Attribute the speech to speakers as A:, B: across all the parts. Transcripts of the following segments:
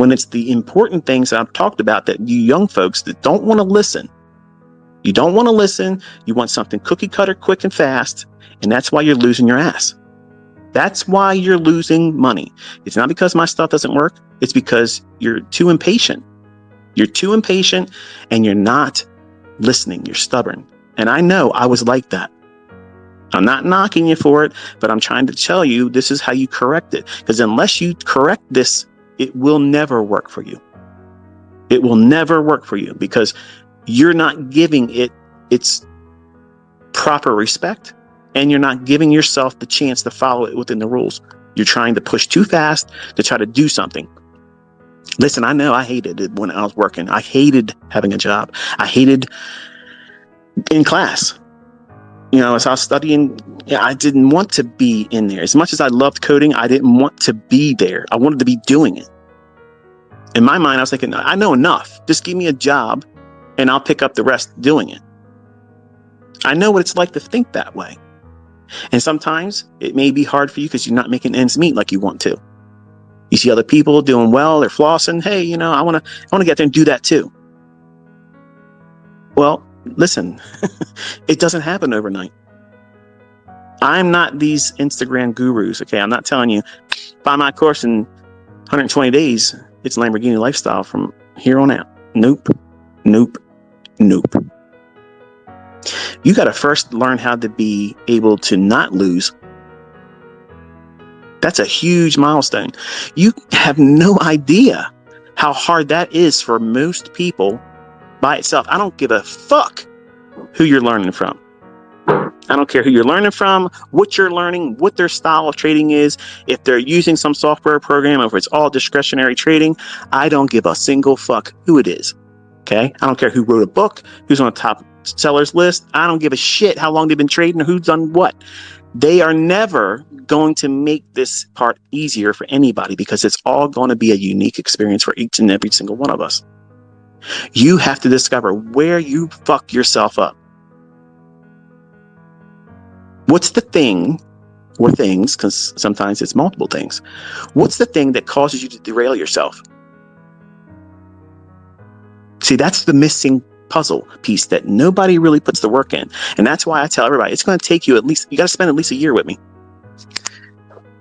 A: when it's the important things that I've talked about that you young folks that don't want to listen. You don't want to listen. You want something cookie cutter, quick and fast. And that's why you're losing your ass. That's why you're losing money. It's not because my stuff doesn't work. It's because you're too impatient. You're too impatient and you're not listening. You're stubborn. And I know I was like that. I'm not knocking you for it, but I'm trying to tell you this is how you correct it. Because unless you correct this, it will never work for you. It will never work for you because you're not giving it its proper respect and you're not giving yourself the chance to follow it within the rules. You're trying to push too fast to try to do something. Listen, I know I hated it when I was working. I hated having a job. I hated in class. You know, as I was studying, I didn't want to be in there. As much as I loved coding, I didn't want to be there. I wanted to be doing it. In my mind, I was thinking, I know enough. Just give me a job and I'll pick up the rest doing it. I know what it's like to think that way. And sometimes it may be hard for you because you're not making ends meet like you want to. You see other people doing well, they're flossing. Hey, you know, I want to get there and do that too. Well, listen, it doesn't happen overnight. I'm not these Instagram gurus. Okay. I'm not telling you buy my course in 120 days. It's Lamborghini lifestyle from here on out. Nope. Nope. Nope. You got to first learn how to be able to not lose. That's a huge milestone. You have no idea how hard that is for most people by itself. I don't give a fuck who you're learning from. I don't care who you're learning from, what you're learning, what their style of trading is. If they're using some software program, or if it's all discretionary trading, I don't give a single fuck who it is. Okay? I don't care who wrote a book, who's on the top sellers list. I don't give a shit how long they've been trading or who's done what. They are never going to make this part easier for anybody because it's all going to be a unique experience for each and every single one of us. You have to discover where you fuck yourself up. What's the thing or things, because sometimes it's multiple things. What's the thing that causes you to derail yourself? See, that's the missing puzzle piece that nobody really puts the work in. And that's why I tell everybody, it's going to take you you got to spend at least a year with me.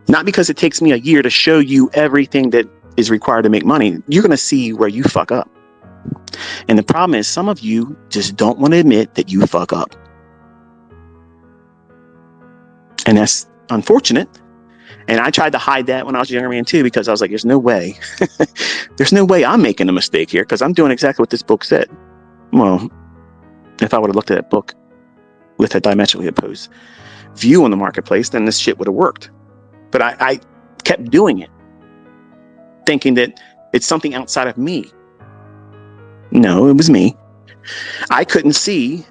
A: Not because it takes me a year to show you everything that is required to make money. You're going to see where you fuck up. And the problem is some of you just don't want to admit that you fuck up. And that's unfortunate. And I tried to hide that when I was a younger man too, because I was like, there's no way. There's no way I'm making a mistake here because I'm doing exactly what this book said. Well, if I would have looked at that book with a diametrically opposed view on the marketplace, then this shit would have worked. But I kept doing it, thinking that it's something outside of me. No, it was me. I couldn't see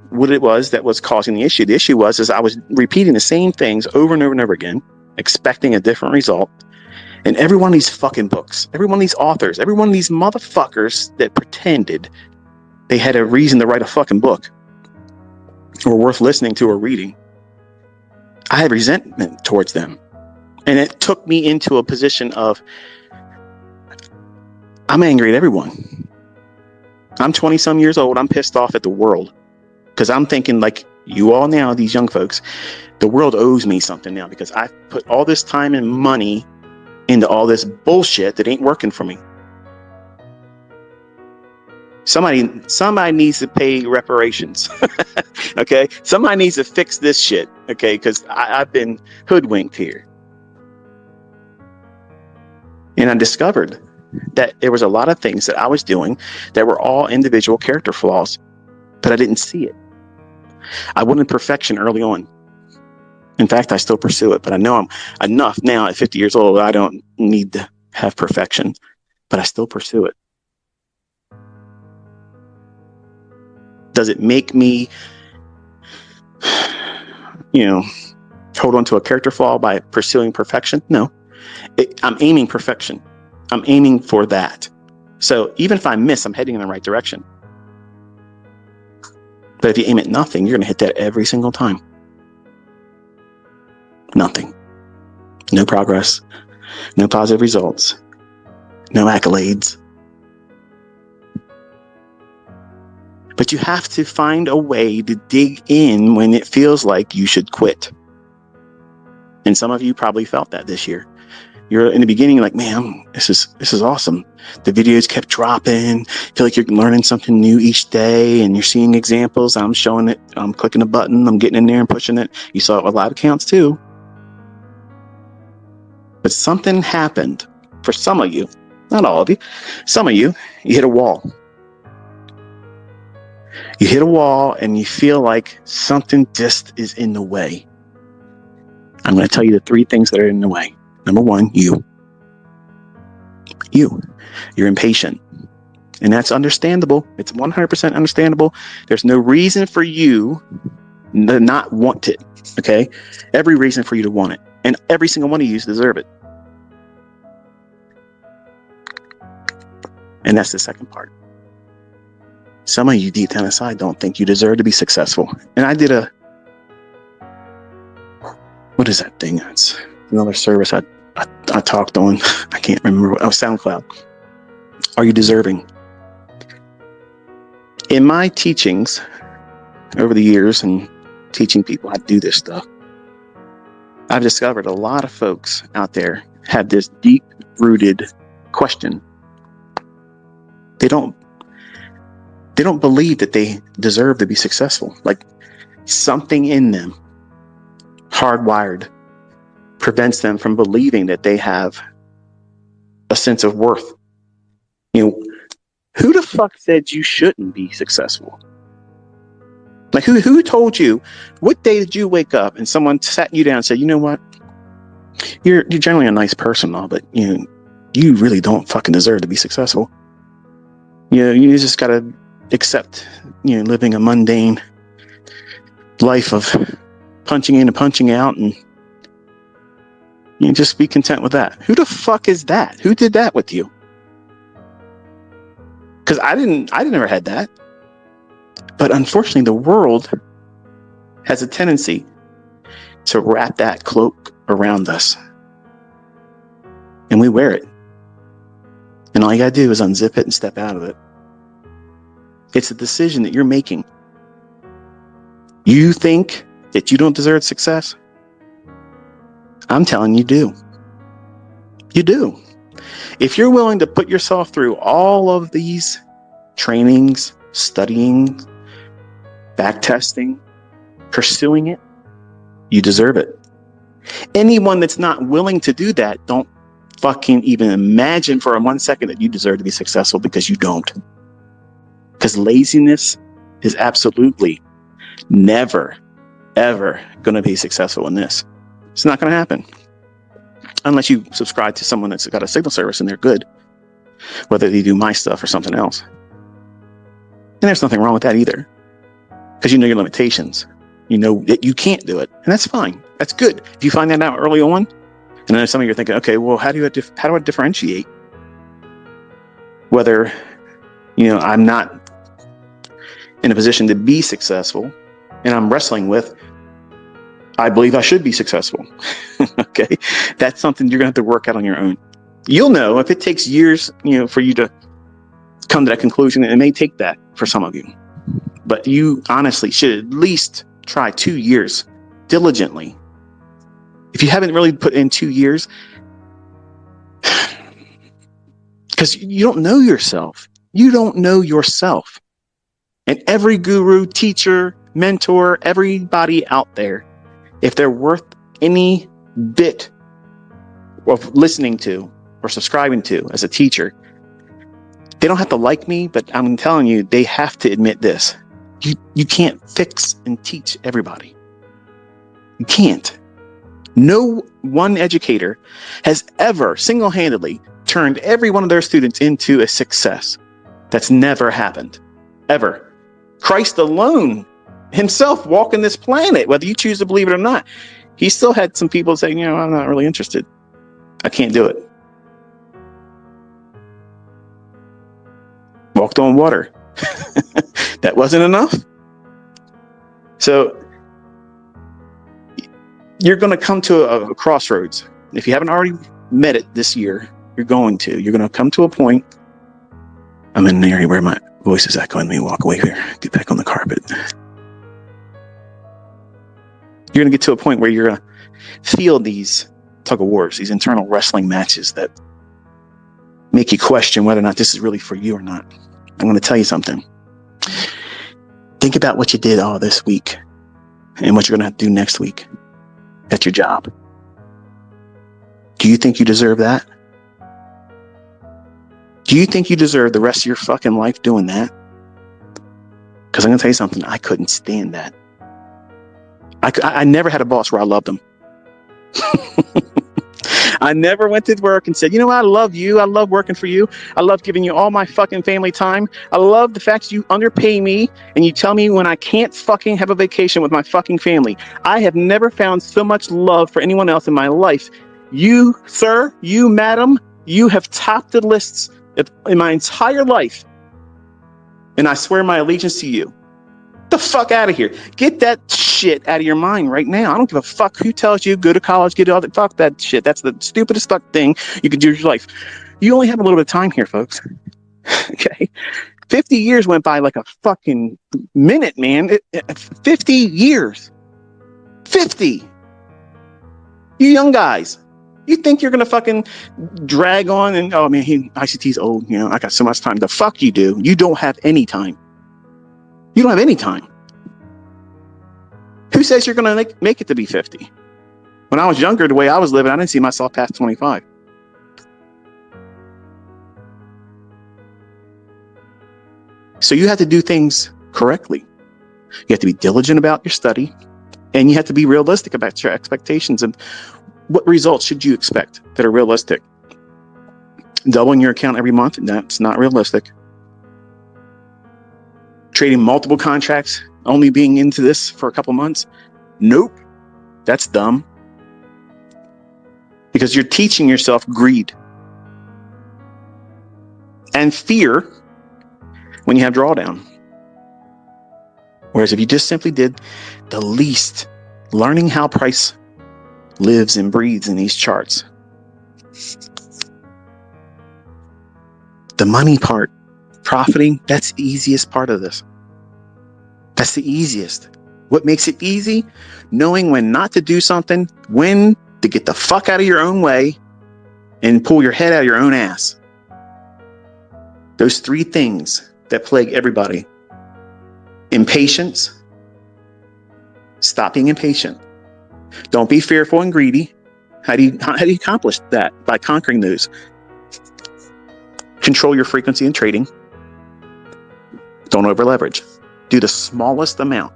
A: what it was that was causing the issue. The issue was I was repeating the same things over and over and over again, expecting a different result. And every one of these fucking books, every one of these authors, every one of these motherfuckers that pretended they had a reason to write a fucking book or worth listening to or reading, I had resentment towards them. And it took me into a position of, I'm angry at everyone. I'm 20 some years old. I'm pissed off at the world because I'm thinking like you all now, these young folks, the world owes me something now because I've put all this time and money into all this bullshit that ain't working for me. Somebody needs to pay reparations. Okay. Somebody needs to fix this shit. Okay. Because I've been hoodwinked here. And I discovered that there was a lot of things that I was doing that were all individual character flaws, but I didn't see it. I wanted perfection early on. In fact, I still pursue it, but I know I'm enough now at 50 years old. I don't need to have perfection, but I still pursue it. Does it make me, hold on to a character flaw by pursuing perfection? No. I'm aiming perfection. I'm aiming for that. So even if I miss, I'm heading in the right direction. But if you aim at nothing, you're going to hit that every single time. Nothing. No progress. No positive results. no accolades. But you have to find a way to dig in when it feels like you should quit. And some of you probably felt that this year. You're in the beginning like, man, this is awesome. The videos kept dropping. Feel like you're learning something new each day, and you're seeing examples. I'm showing it. I'm clicking a button. I'm getting in there and pushing it. You saw it with live accounts too. But something happened for some of you, not all of you. Some of you hit a wall. You hit a wall and you feel like something just is in the way. I'm going to tell you the 3 things that are in the way. Number 1, you. You're impatient. And that's understandable. It's 100% understandable. There's no reason for you to not want it. Okay? Every reason for you to want it. And every single one of you deserve it. And that's the second part. Some of you deep down inside don't think you deserve to be successful. And I did what is that thing? It's another service I talked on. I can't remember. SoundCloud. Are you deserving? In my teachings over the years and teaching people how to do this stuff, I've discovered a lot of folks out there have this deep-rooted question. They don't believe that they deserve to be successful. Like something in them, hardwired, prevents them from believing that they have a sense of worth. Who the fuck said you shouldn't be successful? Like who told you? What day did you wake up and someone sat you down and said, you know what? You're generally a nice person, but you really don't fucking deserve to be successful. You just gotta accept, living a mundane life of punching in and punching out, and just be content with that. Who the fuck is that? Who did that with you? Because I never had that. But unfortunately, the world has a tendency to wrap that cloak around us, and we wear it. And all you gotta do is unzip it and step out of it. It's a decision that you're making. You think that you don't deserve success? I'm telling you, do. You do. If you're willing to put yourself through all of these trainings, studying, backtesting, pursuing it, you deserve it. Anyone that's not willing to do that, don't fucking even imagine for 1 second that you deserve to be successful, because you don't. Because laziness is absolutely never, ever going to be successful in this. It's not going to happen. Unless you subscribe to someone that's got a signal service and they're good. Whether they do my stuff or something else. And there's nothing wrong with that either. Because you know your limitations. You know that you can't do it. And that's fine. That's good. If you find that out early on, and then some of you are thinking, okay, well, how do I differentiate whether, I'm not in a position to be successful, and I'm wrestling with, I believe I should be successful. Okay. That's something you're going to have to work out on your own. You'll know if it takes years, for you to come to that conclusion. It may take that for some of you, but you honestly should at least try 2 years diligently. If you haven't really put in 2 years, because you don't know yourself. You don't know yourself. And every guru, teacher, mentor, everybody out there, if they're worth any bit of listening to or subscribing to as a teacher, they don't have to like me, but I'm telling you, they have to admit this. You can't fix and teach everybody. You can't. No one educator has ever single-handedly turned every one of their students into a success. That's never happened. Ever. Christ alone, himself walking this planet, whether you choose to believe it or not, he still had some people saying, I'm not really interested. I can't do it. Walked on water. That wasn't enough. So you're going to come to a crossroads. If you haven't already met it this year, You're going to come to a point. I'm in an area where my voice is echoing. Let me walk away here. Get back on the carpet. You're going to get to a point where you're going to feel these tug of wars, these internal wrestling matches that make you question whether or not this is really for you or not. I'm going to tell you something. Think about what you did all this week and what you're going to have to do next week at your job. Do you think you deserve that? Do you think you deserve the rest of your fucking life doing that? Because I'm going to tell you something. I couldn't stand that. I never had a boss where I loved him. I never went to work and said, you know what, I love you. I love working for you. I love giving you all my fucking family time. I love the fact that you underpay me and you tell me when I can't fucking have a vacation with my fucking family. I have never found so much love for anyone else in my life. You, sir, you, madam, you have topped the lists in my entire life. And I swear my allegiance to you. The fuck out of here. Get that shit out of your mind right now. I don't give a fuck who tells you go to college, get all that. Fuck that shit. That's the stupidest fuck thing you can do with your life. You only have a little bit of time here, folks. Okay. 50 years went by like a fucking minute, man. 50 years. 50. You young guys. You think you're going to fucking drag on and, oh man, ICT's old. You know, I got so much time. The fuck you do. You don't have any time. You don't have any time. Who says you're going to make it to be 50? When I was younger, the way I was living, I didn't see myself past 25. So you have to do things correctly. You have to be diligent about your study, and you have to be realistic about your expectations and what results should you expect that are realistic. Doubling your account every month, that's not realistic. Trading multiple contracts, only being into this for a couple months, nope, that's dumb. Because you're teaching yourself greed and fear when you have drawdown. Whereas if you just simply did the least, learning how price lives and breathes in these charts, the money part, profiting, that's the easiest part of this. That's the easiest. What makes it easy? Knowing when not to do something, when to get the fuck out of your own way and pull your head out of your own ass. Those three things that plague everybody. Impatience. Stop being impatient. Don't be fearful and greedy. How do you accomplish that? By conquering those. Control your frequency in trading. Don't over leverage. Do the smallest amount.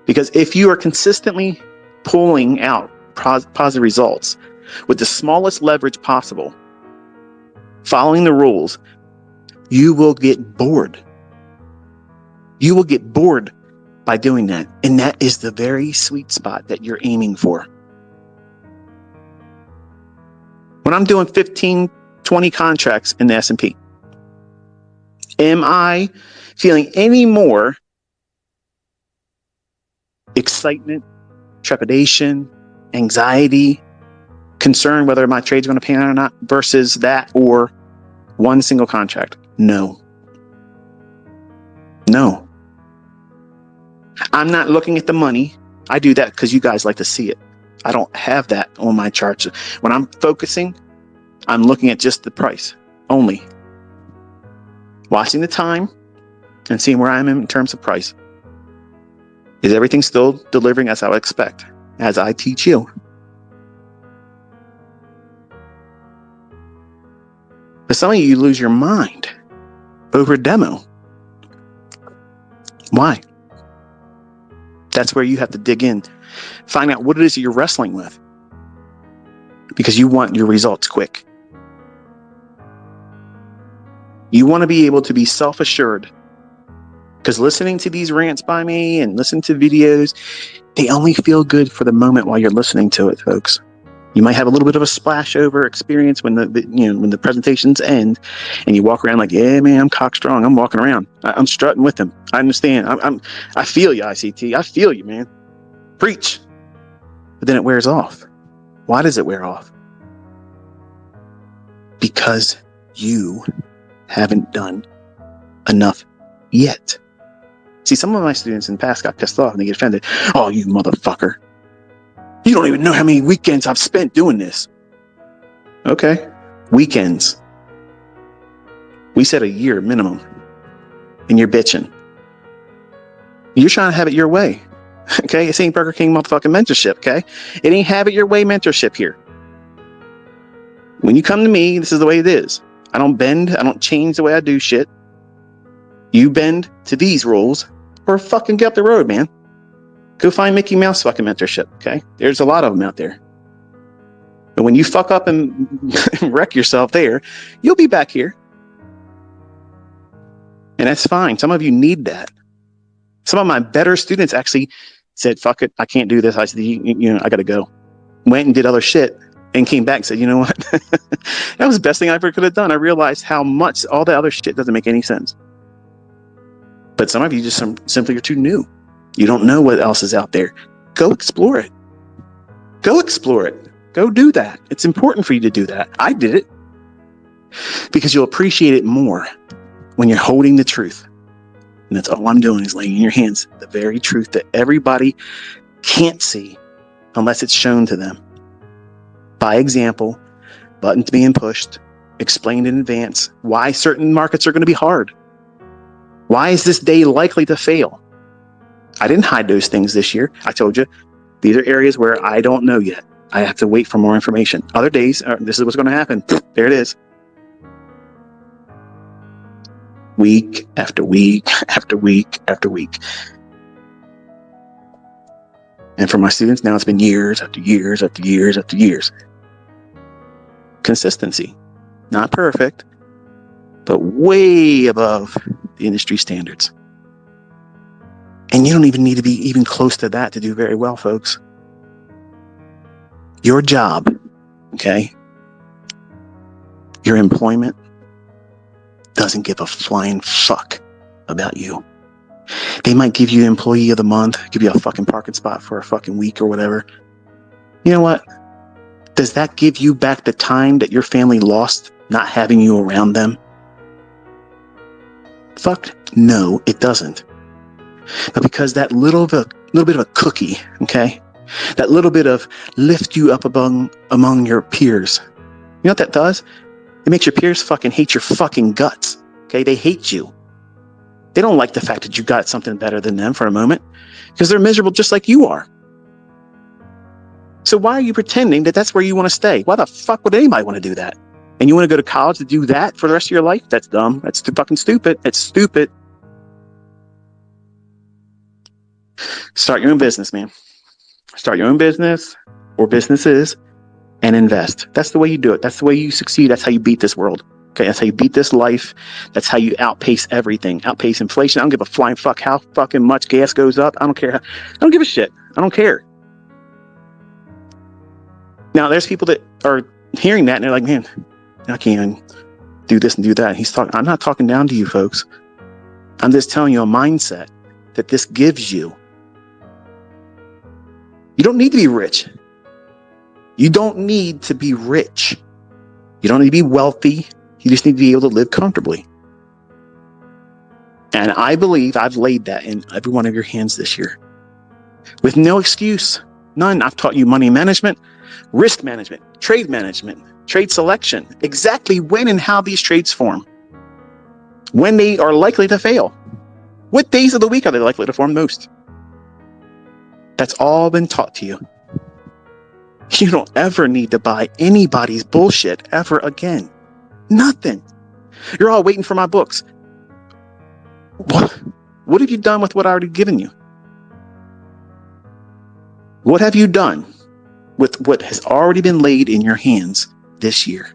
A: Because if you are consistently pulling out positive results with the smallest leverage possible, following the rules, you will get bored. You will get bored by doing that. And that is the very sweet spot that you're aiming for. When I'm doing 15, 20 contracts in the S&P, am I feeling any more excitement, trepidation, anxiety, concern whether my trade's going to pan out or not versus that or one single contract? No. No. I'm not looking at the money. I do that because you guys like to see it. I don't have that on my charts. When I'm focusing, I'm looking at just the price only. Watching the time and seeing where I'm in terms of price. Is everything still delivering as I would expect, as I teach you? But some of you lose your mind over a demo. Why? That's where you have to dig in. Find out what it is you're wrestling with. Because you want your results quick. You want to be able to be self-assured. Because listening to these rants by me and listening to videos, they only feel good for the moment while you're listening to it, folks. You might have a little bit of a splash over experience when when the presentations end, and you walk around like, yeah, man, I'm cock strong. I'm walking around. I'm strutting with them. I understand. I feel you, ICT. I feel you, man. Preach. But then it wears off. Why does it wear off? because you haven't done enough yet. See, some of my students in the past got pissed off and they get offended. Oh, you motherfucker. You don't even know how many weekends I've spent doing this. Okay. Weekends. We said a year minimum. And you're bitching. You're trying to have it your way. Okay. It ain't Burger King motherfucking mentorship. Okay. It ain't have it your way mentorship here. When you come to me, this is the way it is. I don't bend. I don't change the way I do shit. You bend to these rules or fucking get up the road, man. Go find Mickey Mouse fucking mentorship. Okay. There's a lot of them out there. But when you fuck up and wreck yourself there, you'll be back here. And that's fine. Some of you need that. Some of my better students actually said, fuck it, I can't do this. I said, I got to go. Went and did other shit and came back and said, you know what? That was the best thing I ever could have done. I realized how much all the other shit doesn't make any sense. But some of you just simply are too new. You don't know what else is out there. Go explore it. Go explore it. Go do that. It's important for you to do that. I did it because you'll appreciate it more when you're holding the truth. And that's all I'm doing is laying in your hands the very truth that everybody can't see unless it's shown to them. By example, buttons being pushed, explained in advance, why certain markets are going to be hard. Why is this day likely to fail? I didn't hide those things this year. I told you, these are areas where I don't know yet. I have to wait for more information. Other days, this is what's going to happen. There it is. Week after week after week after week. And for my students, now it's been years after years after years after years. Consistency. Not perfect, but way above the industry standards. And you don't even need to be even close to that to do very well, folks. Your job, okay, your employment doesn't give a flying fuck about you. They might give you employee of the month, give you a fucking parking spot for a fucking week or whatever. You know what? Does that give you back the time that your family lost not having you around them? Fuck no, it doesn't. But because that little bit of a cookie, okay, that little bit of lift you up among your peers, you know what that does? It makes your peers fucking hate your fucking guts. Okay, they hate you. They don't like the fact that you got something better than them for a moment because they're miserable just like you are. So why are you pretending that that's where you want to stay? Why the fuck would anybody want to do that? And you want to go to college to do that for the rest of your life? That's dumb. That's too fucking stupid. It's stupid. Start your own business, man. Start your own business or businesses and invest. That's the way you do it. That's the way you succeed. That's how you beat this world. Okay, that's how you beat this life. That's how you outpace everything. Outpace inflation. I don't give a flying fuck how fucking much gas goes up. I don't care. I don't give a shit. I don't care. Now, there's people that are hearing that and they're like, man, I can't do this and do that. He's talking. I'm not talking down to you, folks. I'm just telling you a mindset that this gives you. You don't need to be rich. You don't need to be rich. You don't need to be wealthy. You just need to be able to live comfortably. And I believe I've laid that in every one of your hands this year. With no excuse. None. I've taught you money management, risk management, trade selection, exactly when and how these trades form. When they are likely to fail. What days of the week are they likely to form most? That's all been taught to you. You don't ever need to buy anybody's bullshit ever again. Nothing. You're all waiting for my books. What have you done with what I already given you? What have you done with what has already been laid in your hands this year?